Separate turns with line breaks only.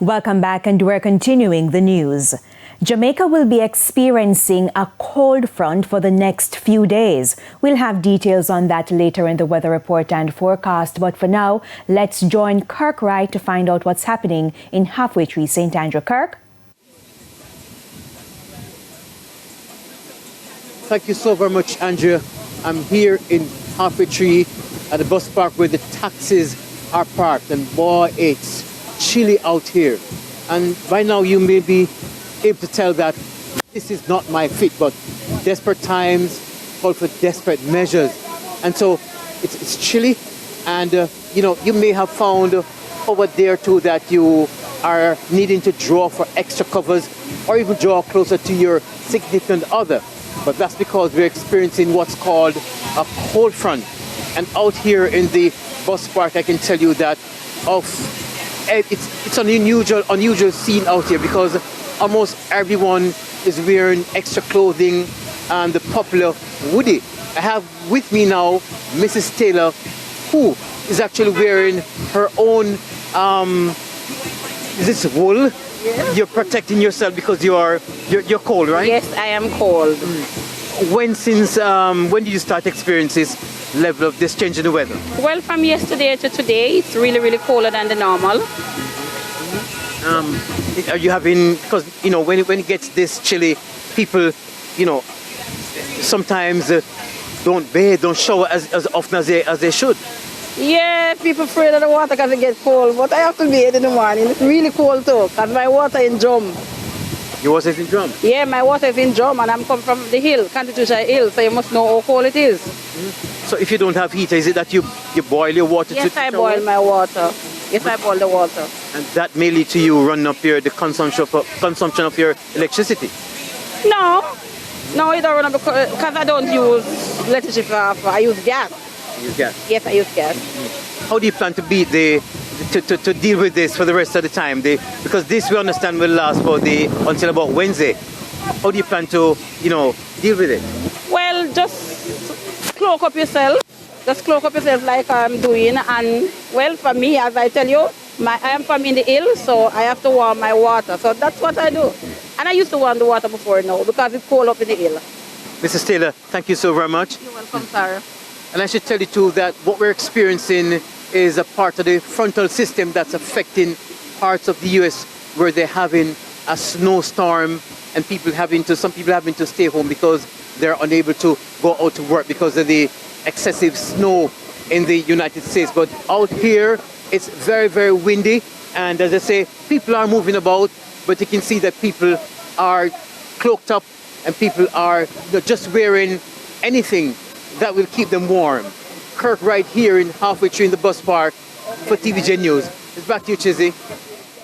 Welcome back, and we're continuing the news. Jamaica will be experiencing a cold front for the next few days. We'll have details on that later in the weather report and forecast, but for now, let's join Kirk Wright to find out what's happening in Halfway Tree, St. Andrew. Kirk?
Thank you so very much, Andrea. I'm here in Halfway Tree at the bus park where the taxis are parked, and boy, it's chilly out here. And by now you may be able to tell that this is not my fit, but desperate times call for desperate measures. And so it's chilly, and you may have found over there too that you are needing to draw for extra covers or even draw closer to your significant other. But that's because we're experiencing what's called a cold front. And out here in the bus park, I can tell you that it's an unusual scene out here, because almost everyone is wearing extra clothing and the popular hoodie. I have with me now Mrs. Taylor, who is actually wearing her own, is this wool? Yes. You're protecting yourself because you're cold, right?
Yes, I am cold.
When did you start experiencing this level of this change in the weather?
Well, from yesterday to today, it's really, really colder than the normal.
Are you having, because when it gets this chilly, people sometimes don't bathe, don't shower as often as they should.
Yeah, people afraid of the water because it gets cold, but I have to bathe in the morning. It's really cold too, because my water in drum.
Your water is in drum?
Yeah, my water is in drum, and I'm coming from the hill, Constitution Hill, so you must know how cold it is.
So if you don't have heater, is it that you boil your water?
Yes, I boil my water. Yes, I boil the water.
And that may lead to you running up the consumption of your electricity?
No, it don't run up because I don't use electricity. I use gas.
You use gas?
Yes, I use gas.
How do you plan to beat to deal with this for the rest of the time? Because this, we understand, will last until about Wednesday. How do you plan to deal with it?
Well, just cloak up yourself. Just cloak up yourself like I'm doing. And well, for me, as I tell you, I am from in the hill, so I have to warm my water. So that's what I do. And I used to warm the water before now because it's cold up in the hill.
Mrs. Taylor, thank you so very much.
You're welcome, sir.
And I should tell you too that what we're experiencing is a part of the frontal system that's affecting parts of the US where they're having a snowstorm, and some people having to stay home because they're unable to go out to work because of the excessive snow in the United States. But out here, it's very, very windy. And as I say, people are moving about, but you can see that people are cloaked up and people are just wearing anything that will keep them warm. Kirk right here in Halfway Tree in the bus park for TVJ News. It's back to you, Chizzy.